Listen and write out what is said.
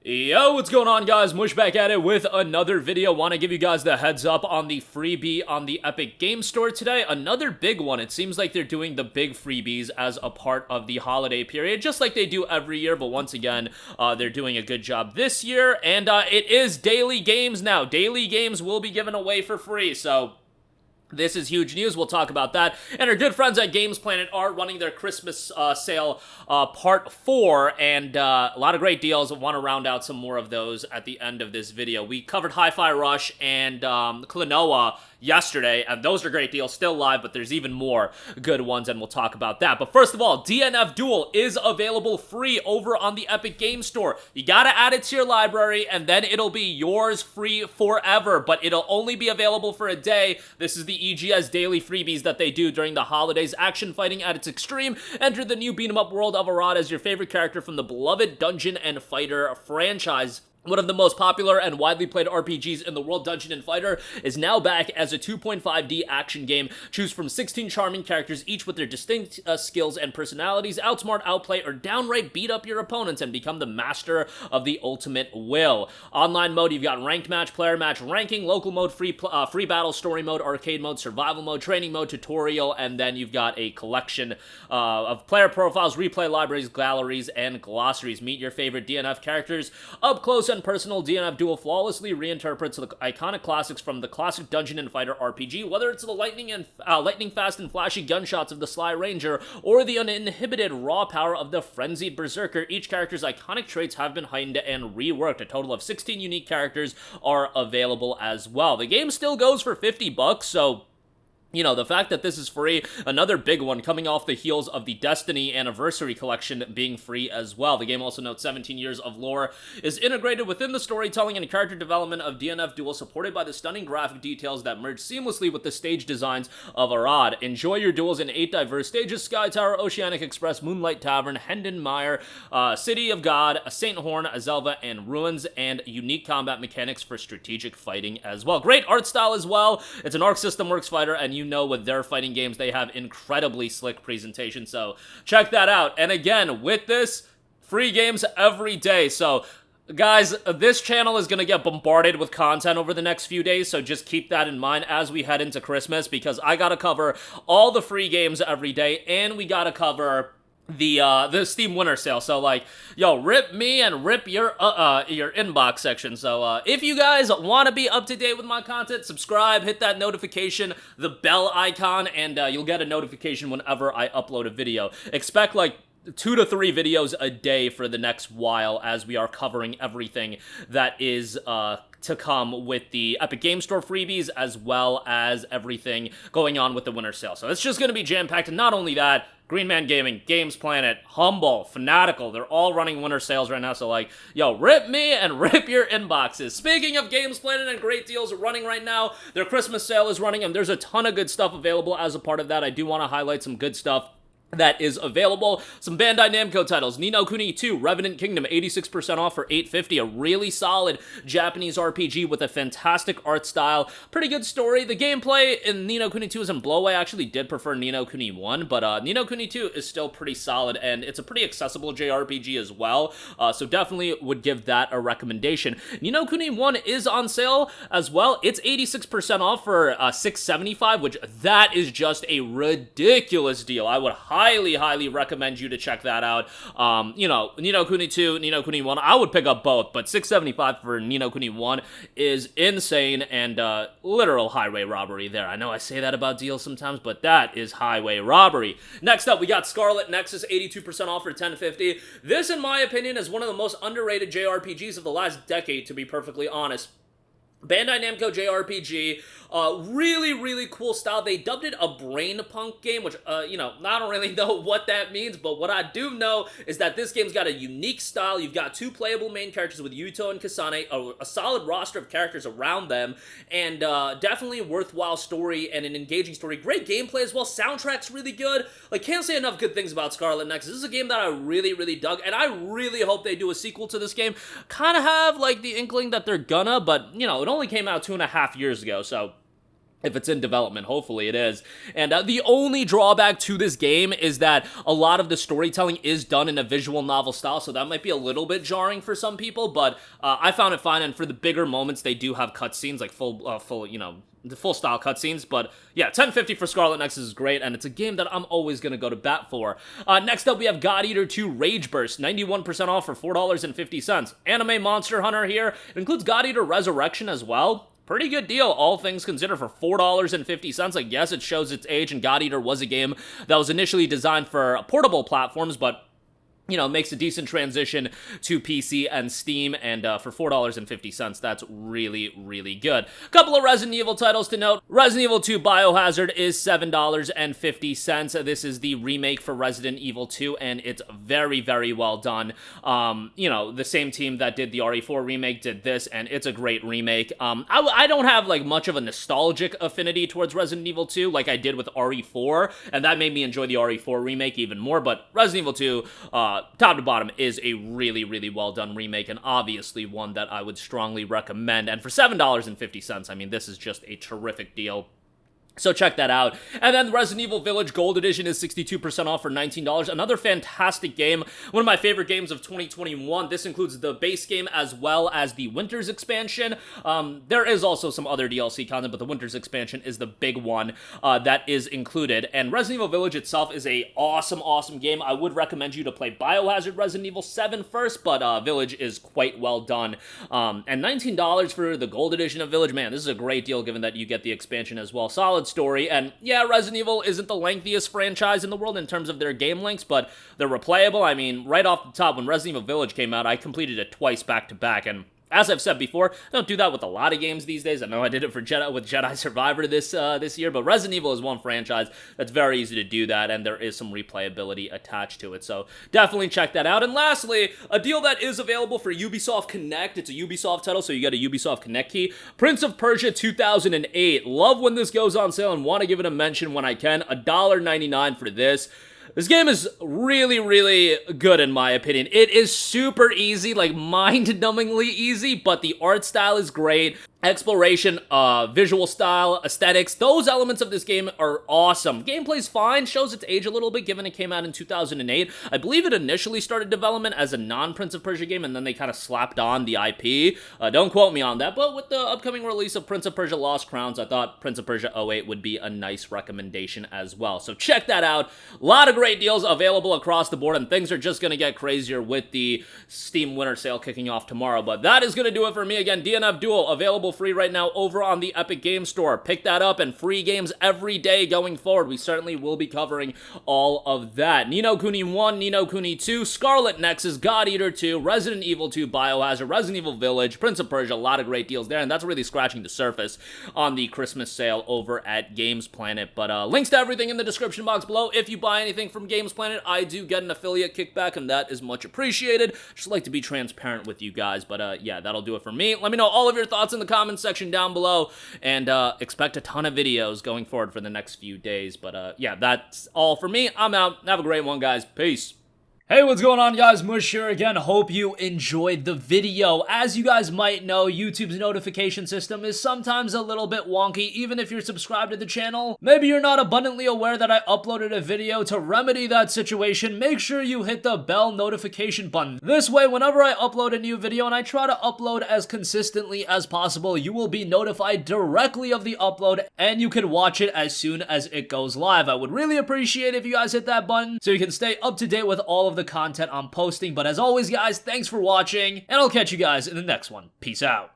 Yo, what's going on, guys? Mush back at it with another video. Want to give you guys the heads up on the freebie on the Epic Game Store today. Another big one. It seems like they're doing the big freebies as a part of the holiday period, just like they do every year, but once again, they're doing a good job this year, and it is daily games now. Daily games will be given away for free, so this is huge news. We'll talk about that. And our good friends at Games Planet are running their Christmas sale part 4, and a lot of great deals. I want to round out some more of those at the end of this video. We covered Hi-Fi Rush and Klonoa yesterday, and those are great deals, still live, but there's even more good ones, and we'll talk about that. But first of all, DNF Duel is available free over on the Epic Game Store. You gotta add it to your library, and then it'll be yours free forever, but it'll only be available for a day. This is the EGS daily freebies that they do during the holidays. Action fighting at its extreme. Enter the new beat-em-up world of Arad as your favorite character from the beloved Dungeon and Fighter franchise. One of the most popular and widely played RPGs in the world, Dungeon & Fighter, is now back as a 2.5D action game. Choose from 16 charming characters, each with their distinct skills and personalities. Outsmart, outplay, or downright beat up your opponents and become the master of the ultimate will. Online mode, you've got ranked match, player match, ranking, local mode, free battle, story mode, arcade mode, survival mode, training mode, tutorial, and then you've got a collection of player profiles, replay libraries, galleries, and glossaries. Meet your favorite DNF characters up close and personal. DNF Duel flawlessly reinterprets the iconic classics from the classic Dungeon & Fighter RPG, whether it's the lightning fast and flashy gunshots of the Sly Ranger or the uninhibited raw power of the frenzied Berserker. Each character's iconic traits have been heightened and reworked. A total of 16 unique characters are available as well. The game still goes for $50, so you know, the fact that this is free, another big one coming off the heels of the Destiny Anniversary Collection being free as well. The game also notes 17 years of lore is integrated within the storytelling and character development of DNF Duel, supported by the stunning graphic details that merge seamlessly with the stage designs of Arad. Enjoy your duels in 8 diverse stages: Sky Tower, Oceanic Express, Moonlight Tavern, Hendenmire, City of God, Saint Horn, Azelva, and Ruins, and unique combat mechanics for strategic fighting as well. Great art style as well. It's an Arc System Works fighter, and you know with their fighting games, they have incredibly slick presentation, so check that out. And again, with this, free games every day. So guys, this channel is going to get bombarded with content over the next few days, so just keep that in mind as we head into Christmas, because I gotta cover all the free games every day, and we gotta cover the Steam Winter Sale. So like, yo, rip me and rip your inbox section. So if you guys want to be up to date with my content, subscribe, hit that notification, the bell icon, and you'll get a notification whenever I upload a video. Expect like 2 to 3 videos a day for the next while as we are covering everything that is to come with the Epic Game Store freebies, as well as everything going on with the Winter Sale. So it's just going to be jam-packed, and not only that, Green Man Gaming, Games Planet, Humble, Fanatical, they're all running winter sales right now, so like, yo, rip me and rip your inboxes. Speaking of Games Planet and great deals running right now, their Christmas sale is running, and there's a ton of good stuff available as a part of that. I do want to highlight some good stuff that is available. Some Bandai Namco titles: Ni no Kuni 2, Revenant Kingdom, 86% off for $8.50. A really solid Japanese RPG with a fantastic art style. Pretty good story. The gameplay in Ni no Kuni 2 isn't blow away. I actually did prefer Ni no Kuni 1, but Ni no Kuni 2 is still pretty solid, and it's a pretty accessible JRPG as well, so definitely would give that a recommendation. Ni no Kuni 1 is on sale as well. It's 86% off for $6.75, which that is just a ridiculous deal. I would highly recommend you to check that out. You know, Ni no Kuni 2, Ni no Kuni 1, I would pick up both, but $6.75 for Ni no Kuni 1 is insane, and literal highway robbery there. I know I say that about deals sometimes, but that is highway robbery. Next up, we got SCARLET Nexus, 82% off for $10.50. This, in my opinion, is one of the most underrated JRPGs of the last decade, to be perfectly honest. Bandai Namco JRPG, really cool style. They dubbed it a brain punk game, which, you know, I don't really know what that means, but what I do know is that this game's got a unique style. You've got 2 playable main characters with Yuto and Kasane, a solid roster of characters around them, and definitely a worthwhile story and an engaging story. Great gameplay as well. Soundtrack's really good. Like, can't say enough good things about SCARLET Nexus. This is a game that I really dug, and I really hope they do a sequel to this game. Kind of have, like, the inkling that they're gonna, but, you know, it only came out 2.5 years ago, so if it's in development. Hopefully it is. And the only drawback to this game is that a lot of the storytelling is done in a visual novel style, so that might be a little bit jarring for some people, but I found it fine, and for the bigger moments, they do have cutscenes, like full, you know, the full style cutscenes. But yeah, $10.50 for Scarlet Nexus is great, and it's a game that I'm always gonna go to bat for. Next up, we have God Eater 2 Rage Burst, 91% off for $4.50. Anime Monster Hunter here. It includes God Eater Resurrection as well. Pretty good deal, all things considered, for $4.50. Like, yes, it shows its age, and God Eater was a game that was initially designed for portable platforms, but you know, makes a decent transition to PC and Steam, and for $4.50, that's really, really good. A couple of Resident Evil titles to note. Resident Evil 2 Biohazard is $7.50. This is the remake for Resident Evil 2, and it's very, very well done. You know, the same team that did the RE4 remake did this, and it's a great remake. I don't have, like, much of a nostalgic affinity towards Resident Evil 2 like I did with RE4, and that made me enjoy the RE4 remake even more, but Resident Evil 2, top to bottom, is a really, really well done remake, and obviously one that I would strongly recommend. And for $7.50, I mean, this is just a terrific deal. So check that out. And then Resident Evil Village Gold Edition is 62% off for $19. Another fantastic game. One of my favorite games of 2021. This includes the base game as well as the Winter's expansion. There is also some other DLC content, but the Winter's expansion is the big one that is included. And Resident Evil Village itself is a awesome, awesome game. I would recommend you to play Biohazard Resident Evil 7 first, but Village is quite well done. And $19 for the Gold Edition of Village. Man, this is a great deal given that you get the expansion as well. Solid story, and yeah, Resident Evil isn't the lengthiest franchise in the world in terms of their game lengths, but they're replayable. I mean, right off the top, when Resident Evil Village came out, I completed it twice back to back, and as I've said before, I don't do that with a lot of games these days. I know I did it for Jedi Survivor this year, but Resident Evil is one franchise that's very easy to do that, and there is some replayability attached to it, so definitely check that out. And lastly, a deal that is available for Ubisoft Connect. It's a Ubisoft title, so you get a Ubisoft Connect key. Prince of Persia 2008. Love when this goes on sale and want to give it a mention when I can. $1.99 for this. This game is really, really good in my opinion. It is super easy, like mind-numbingly easy, but the art style is great. Exploration, visual style, aesthetics, those elements of this game are awesome. Gameplay's fine, shows its age a little bit given it came out in 2008. I believe it initially started development as a non-Prince of Persia game, and then they kind of slapped on the IP. Don't quote me on that, but with the upcoming release of Prince of Persia Lost Crowns, I thought Prince of Persia 08 would be a nice recommendation as well. So check that out. A lot of great deals available across the board, and things are just going to get crazier with the Steam Winter Sale kicking off tomorrow. But that is going to do it for me. Again, DNF Duel available free right now over on the Epic Game Store. Pick that up, and free games every day going forward. We certainly will be covering all of that. Ni no Kuni 1, Ni no Kuni 2, Scarlet Nexus, God Eater 2, Resident Evil 2, Biohazard, Resident Evil Village, Prince of Persia, a lot of great deals there, and that's really scratching the surface on the Christmas sale over at Games Planet. But links to everything in the description box below. If you buy anything from Games Planet, I do get an affiliate kickback, and that is much appreciated. Just like to be transparent with you guys, but yeah, that'll do it for me. Let me know all of your thoughts in the comments section down below, and expect a ton of videos going forward for the next few days. But yeah, that's all for me. I'm out. Have a great one, guys. Peace. Hey, what's going on, guys? Mush here again. Hope you enjoyed the video. As you guys might know, YouTube's notification system is sometimes a little bit wonky, even if you're subscribed to the channel. Maybe you're not abundantly aware that I uploaded a video. To remedy that situation, make sure you hit the bell notification button. This way, whenever I upload a new video, and I try to upload as consistently as possible, you will be notified directly of the upload, and you can watch it as soon as it goes live. I would really appreciate it if you guys hit that button so you can stay up to date with all of the content I'm posting. But as always, guys, thanks for watching, and I'll catch you guys in the next one. Peace out.